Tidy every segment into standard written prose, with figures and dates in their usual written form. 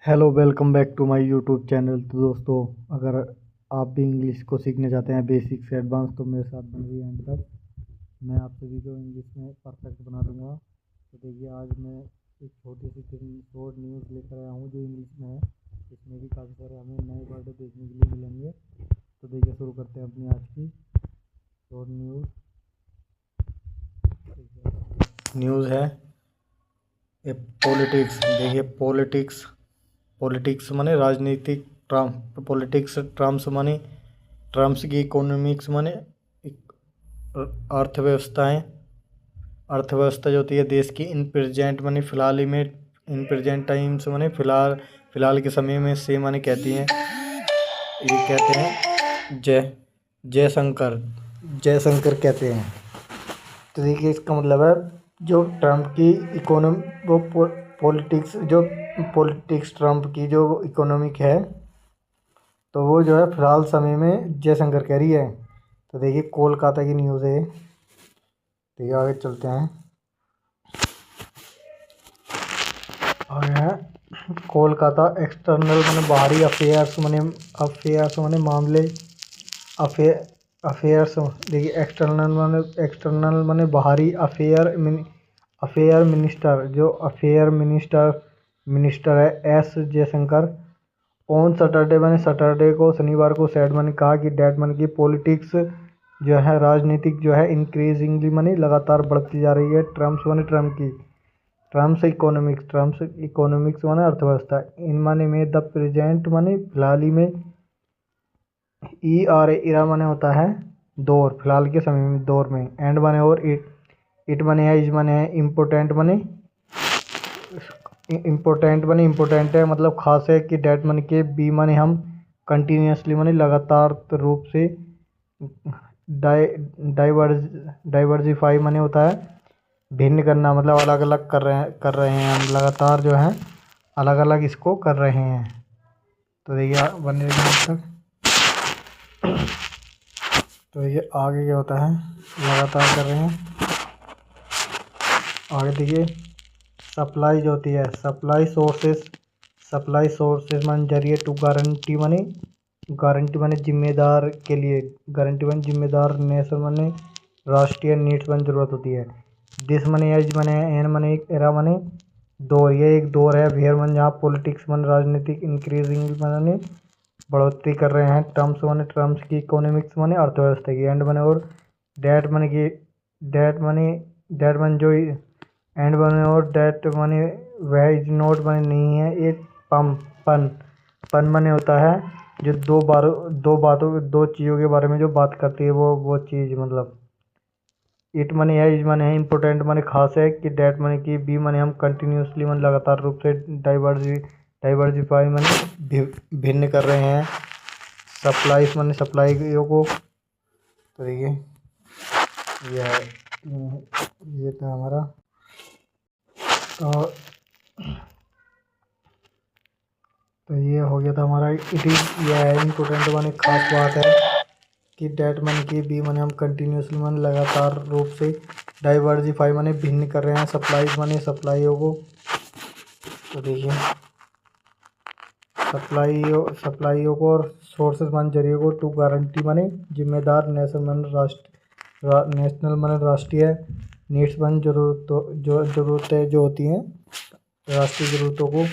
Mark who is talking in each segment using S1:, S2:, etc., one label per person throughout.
S1: Hello, welcome back to my YouTube channel. तो दोस्तों, अगर आप भी इंग्लिश को सीखने चाहते हैं बेसिक से एडवांस, तो मेरे साथ बन रही एंड तक। मैं आप सभी को इंग्लिश में परफेक्ट बना दूंगा। तो देखिए, आज मैं एक छोटी सी शॉर्ट न्यूज़ लेकर आया हूँ जो इंग्लिश में है। इसमें भी काफ़ी सारे हमें नए वर्ड देखने के लिए मिलेंगे। तो देखिए, शुरू करते हैं अपनी आज की शॉर्ट न्यूज़। न्यूज़ है ए पॉलिटिक्स। देखिए, पॉलिटिक्स माने राजनीतिक ट्रम्प, पॉलिटिक्स ट्रम्प्स माने ट्रम्प्स की इकोनॉमिक्स माने अर्थव्यवस्थाएं। अर्थव्यवस्था जो होती है देश की इन प्रेजेंट माने फिलहाल ही में, इन प्रेजेंट टाइम्स माने फिलहाल फिलहाल के समय में से माने कहती हैं, ये कहते हैं जयशंकर जयशंकर कहते हैं। तो देखिए, इसका मतलब है जो ट्रम्प की इकोनॉमी वो पॉलिटिक्स ट्रम्प की जो इकोनॉमिक है, तो वो जो है फिलहाल समय में जयशंकर कह रही है। तो देखिए, कोलकाता की न्यूज़ है। देखिए, आगे चलते हैं। आगे है कोलकाता एक्सटर्नल माने बाहरी अफेयर्स माने मामले। अफेयर्स देखिए, एक्सटर्नल माने बाहरी। अफेयर मिनिस्टर, जो मिनिस्टर है एस जयशंकर। ऑन सैटरडे माने सैटरडे को, शनिवार को सैड मैंने कहा कि डैट मन की पॉलिटिक्स जो है, राजनीतिक जो है इंक्रीजिंगली मानी लगातार बढ़ती जा रही है। ट्रम्प्स इकोनॉमिक्स माने अर्थव्यवस्था। इन माने में द प्रेजेंट माने फिलहाल ही में। ई आर इरा माने होता है दौर, फिलहाल के समय में, दौर में। एंड माने और इट माने है, इज माने है, इम्पोर्टेंट है मतलब खास है। कि डेट मन के बी माने हम, कंटिन्यूसली माने लगातार रूप से। डाइवर्सिफाई माने होता है भिन्न करना, मतलब अलग अलग कर रहे हैं हम, लगातार जो है अलग अलग इसको कर रहे हैं। तो देखिए, बने रहिए तक। तो ये आगे क्या होता है, लगातार कर रहे हैं। आगे देखिए, सप्लाई जो होती है, सप्लाई सोर्सेस मान जरिए टू गारंटी माने जिम्मेदार के लिए। गारंटी माने जिम्मेदार, नेशन माने राष्ट्रीय, नीड्स माने जरूरत होती है। दिस माने एज माने एन माने एक, एरा माने दौर, ये एक दौर है। वेयर माने जहाँ, पॉलिटिक्स माने राजनीतिक, इंक्रीजिंग माने बढ़ोतरी कर रहे हैं। ट्रम्प्स की, इकोनॉमिक्स माने अर्थव्यवस्था की। एंड माने और डेट माने की, डेट माने जो एंड माने और डेट माने वह इज नॉट माने नहीं है। एक पन माने होता है जो दो चीज़ों के बारे में जो बात करती है, वो चीज़ मतलब। इट माने है, इज माने है, इम्पोर्टेंट माने खास है। कि डेट माने की, बी माने हम, कंटिन्यूसली माने लगातार रूप से। डाइवर्सिफाई माने भिन्न कर रहे हैं। सप्लाईज माने सप्लाईयों को। तो देखिए, ये था हमारा। तो ये हो गया था हमारा। इट इज, यह है इम्पोर्टेंट माने खास बात है। कि डेट मन की, बी माने हम, कंटिन्यूसली माने लगातार रूप से। डाइवर्सिफाई माने भिन्न कर रहे हैं। सप्लाईज माने सप्लाईयों को। तो देखिए, सप्लाईयों को, और सोर्सेज माने जरिए को, टू गारंटी माने जिम्मेदार, नेशनल माने राष्ट्रीय, नीड्स माने जरूरतें जो होती हैं, राष्ट्रीय ज़रूरतों को।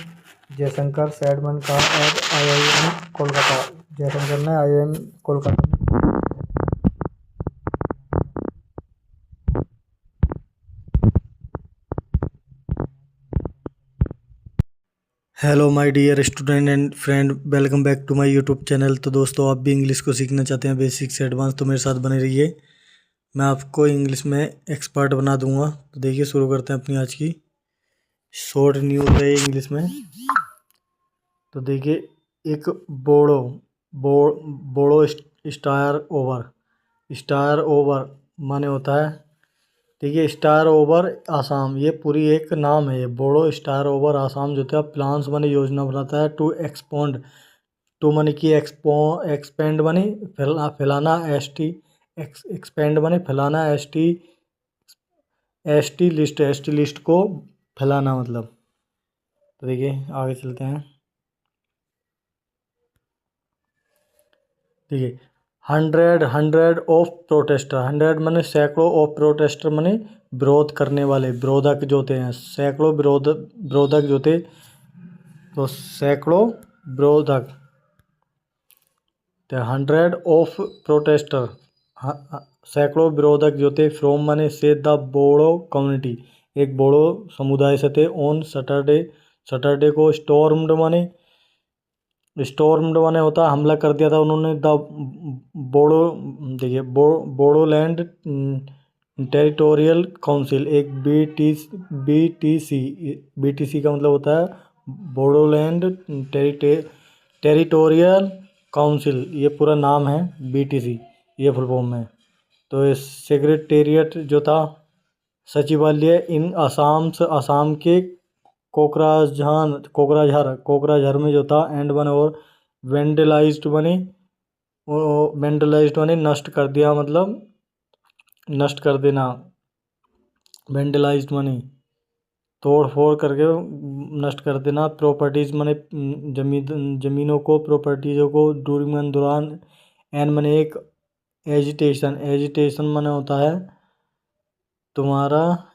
S1: जयशंकर सैडमन का एट IIM कोलकाता। जयशंकर ने IIM कोलकाता में। Hello my dear student and friend, welcome back to my YouTube channel. तो दोस्तों, आप भी इंग्लिश को सीखना चाहते हैं बेसिक से एडवांस, तो मेरे साथ बने रहिए। मैं आपको इंग्लिश में एक्सपर्ट बना दूंगा। तो देखिए, शुरू करते हैं अपनी आज की शॉर्ट न्यूज़ है इंग्लिश में। तो देखिए, एक बोड़ो स्टार ओवर माने होता है। देखिए, स्टार ओवर आसाम, ये पूरी एक नाम है। ये बोड़ो स्टार ओवर आसाम जो था, प्लान्स माने योजना बनाता है। टू एक्सपोंड, टू माने की एक्सपेंड माने फैलाना, एक्सपेंड माने फैलाना, एस टी लिस्ट को फैलाना मतलब। तो देखिए, आगे चलते हैं। ठीक है। 100 ऑफ प्रोटेस्टर, 100 माने सैकड़ों, ऑफ प्रोटेस्टर माने विरोध करने वाले, विरोधक जो होते हैं, सैकड़ों विरोधक जो थे, तो सैकड़ों विरोधक, 100 ऑफ प्रोटेस्टर, सैकड़ों विरोधक जो थे, फ्रॉम माने से द बोडो कम्युनिटी, एक बोडो समुदाय से थे, ऑन सैटरडे को स्टॉर्म्ड माने होता है हमला कर दिया था उन्होंने, द बोडो, देखिए बोडोलैंड टेरिटोरियल काउंसिल, एक बीटीसी का मतलब होता है बोडोलैंड टेरिटोरियल काउंसिल, ये पूरा नाम है बीटीसी, ये फुल फॉर्म है। तो ये सेक्रेटेरिएट जो था, सचिवालय इन असम के कोकराझार में जो था, एंड बने और वेंडलाइज्ड बने नष्ट कर दिया, मतलब नष्ट कर देना, वेंडलाइज्ड मनी तोड़ फोड़ करके नष्ट कर देना, प्रॉपर्टीज मने जमीनों को, प्रॉपर्टीजों को, डूरिंग दौरान, एन मने एक एजिटेशन मने होता है तुम्हारा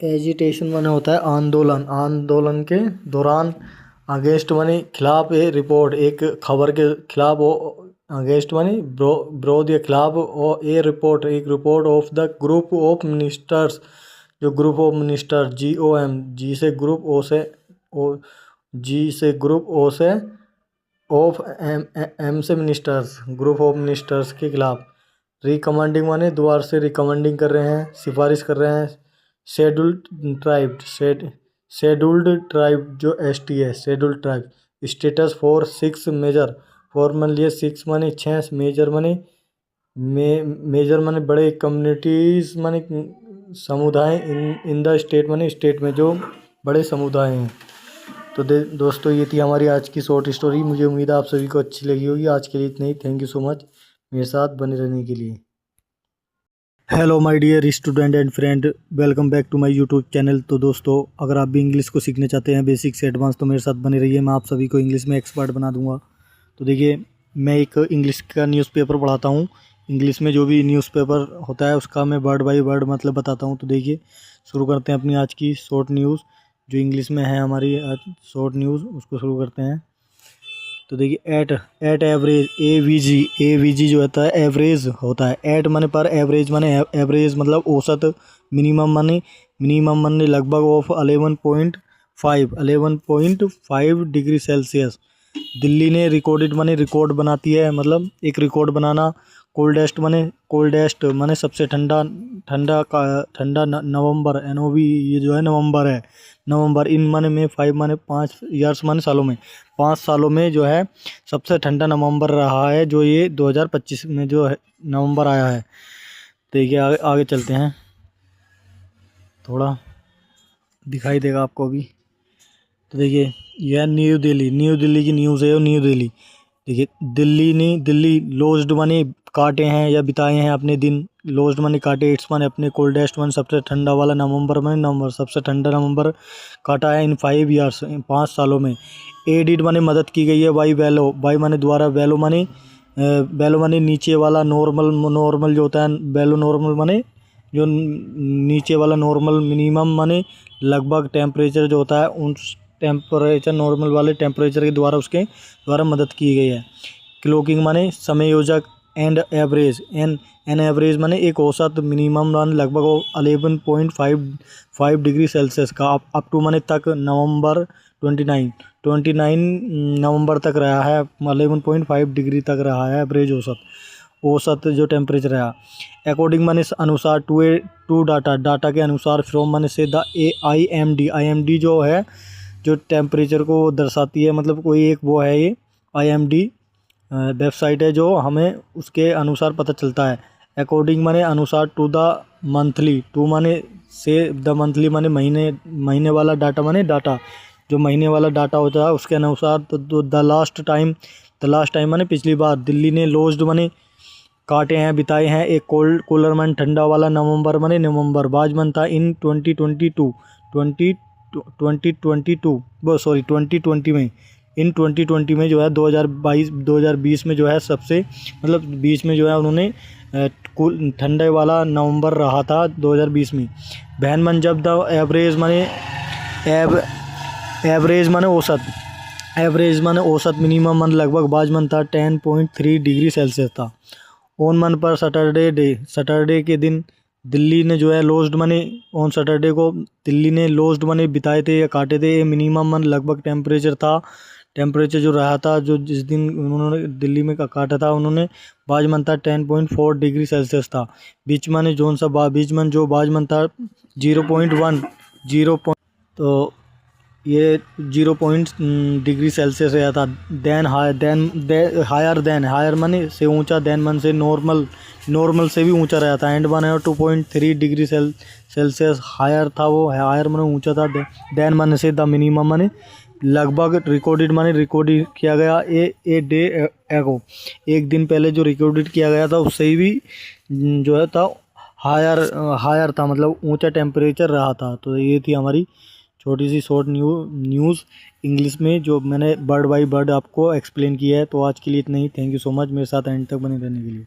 S1: एजिटेशन माने होता है आंदोलन के दौरान, अगेंस्ट माने खिलाफ, ए रिपोर्ट, एक खबर के खिलाफ, अगेंस्ट माने विरोध या खिलाफ, और एक report of the group of ministers, जो ग्रुप ऑफ मिनिस्टर, GOM, जी से ग्रुप, ओ से ऑफ एम से मिनिस्टर्स, ग्रुप ऑफ मिनिस्टर्स के खिलाफ, रिकमेंडिंग माने दोबारा से रिकमेंडिंग कर रहे हैं, सिफारिश कर रहे हैं, शेड्यूल्ड ट्राइब जो ST है, scheduled tribe, status for 6 major, formal लिए 6 माने 6, मेजर माने बड़े कम्युनिटीज माने समुदाय, इन द स्टेट माने स्टेट में जो बड़े समुदाय हैं। तो दोस्तों ये थी हमारी आज की शॉर्ट स्टोरी, मुझे उम्मीद है आप सभी को अच्छी लगी होगी। आज के लिए इतना ही, थैंक यू सो मच मेरे साथ बने रहने के लिए। Hello my dear student and friend, welcome back to my YouTube channel. तो दोस्तों अगर आप भी इंग्लिश को सीखना चाहते हैं, बेसिक से एडवांस, तो मेरे साथ बने रहिए, मैं आप सभी को इंग्लिश में एक्सपर्ट बना दूंगा। तो देखिए, मैं एक इंग्लिश का न्यूज़पेपर पढ़ाता हूँ। इंग्लिश में जो भी न्यूज़पेपर होता है उसका मैं वर्ड बाय वर्ड मतलब बताता हूँ। तो देखिए, शुरू करते हैं अपनी आज की शॉर्ट न्यूज़, जो इंग्लिश में है हमारी आज शॉर्ट न्यूज़, उसको शुरू करते हैं। तो देखिए, एट एवरेज, AVG जो होता है एवरेज होता है। एट माने पर, एवरेज माने एवरेज मतलब औसत, मिनिमम माने लगभग, ऑफ 11.5 डिग्री सेल्सियस। दिल्ली ने रिकॉर्डेड माने रिकॉर्ड बनाती है, मतलब एक रिकॉर्ड बनाना। कोल्डेस्ट माने सबसे ठंडा नवंबर, NOV, ये जो है नवंबर है, नवंबर, इन माने में 5 माने 5 ईयर्स माने सालों में, 5 सालों में जो है सबसे ठंडा नवंबर रहा है, जो ये 2025 में जो है नवंबर आया है। देखिए आगे चलते हैं, थोड़ा दिखाई देगा आपको अभी। तो देखिए, यह न्यू दिल्ली की न्यूज़ है, न्यू दिल्ली। देखिए, दिल्ली लोज्ड माने काटे हैं या बिताए हैं अपने दिन, लोज्ड माने काटे, इट्स माने अपने, कोल्डेस्ट माने सबसे ठंडा वाला, नवंबर सबसे ठंडा नवंबर काटा है इन 5 ईयर्स, 5 सालों में। एडिड माने मदद की गई है, बाई माने द्वारा, वेलो माने नीचे वाला, नॉर्मल जो होता है, वेलो नॉर्मल माने जो नीचे वाला, नॉर्मल मिनिमम माने लगभग, टेम्परेचर जो होता है उन टेम्परेचर, नॉर्मल वाले टेम्परेचर के द्वारा, उसके द्वारा मदद की गई है। क्लोकिंग माने समयोजक, एंड एवरेज, एन एवरेज माने एक औसत, मिनिमम माने लगभग 11.5 डिग्री सेल्सियस का, अप टू माने तक, नवंबर 29 नवंबर तक रहा है, 11.5 डिग्री तक रहा है एवरेज, औसत जो टेम्परेचर रहा। अकॉर्डिंग माने अनुसार, टू डाटा के अनुसार, फ्रॉम माने से, द IMD जो है, जो टेम्परेचर को दर्शाती है, मतलब कोई एक वो है, ये IMD वेबसाइट है जो हमें उसके अनुसार पता चलता है। अकॉर्डिंग माने अनुसार, टू द मंथली, टू माने से, द मंथली माने महीने वाला डाटा, माने डाटा जो महीने वाला डाटा होता है उसके अनुसार। तो द लास्ट टाइम माने पिछली बार, दिल्ली ने लोज्ड माने काटे हैं, बिताए हैं, एक कूलर माने ठंडा वाला, नवंबर माने नवंबर, बाज मन था, इन 2020 में,
S2: इन 2020 में जो है 2020 में जो है सबसे मतलब 20 में जो है उन्होंने कूल ठंडे वाला नवंबर रहा था 2020 में। बहन मन जब द एवरेज माने औसत मिनिमम मन लगभग बाज मन था 10.3 डिग्री सेल्सियस था। ऑन मन पर सैटरडे के दिन दिल्ली ने जो है लोस्ट मने ऑन सैटरडे को दिल्ली ने लोस्ट मने बिताए थे या काटे थे। ये मिनिमम मन लगभग टेम्परेचर जो रहा था जो जिस दिन उन्होंने दिल्ली में काटा था उन्होंने बाज मन था 10.4 डिग्री सेल्सियस था। बीच मन जोन सा बीच मन जो बाज मन था 0.1 तो ये 0 डिग्री सेल्सियस रहा था। हायर माने से ऊंचा, देन मन से नॉर्मल से भी ऊंचा रहा था। एंड वन है 2.3 डिग्री सेल्सियस हायर था, वो हायर माने ऊंचा था। देन मन से द मिनिमम माने लगभग रिकॉर्ड किया गया ए डे एगो, एक दिन पहले जो रिकॉर्डेड किया गया था उससे भी जो है था हायर था, मतलब ऊंचा टेम्परेचर रहा था। तो ये थी हमारी छोटी सी शॉर्ट न्यूज़ इंग्लिश में जो मैंने बर्ड बाई बर्ड आपको एक्सप्लेन किया है। तो आज के लिए इतना ही। थैंक यू सो मच मेरे साथ एंड तक बने रहने के लिए।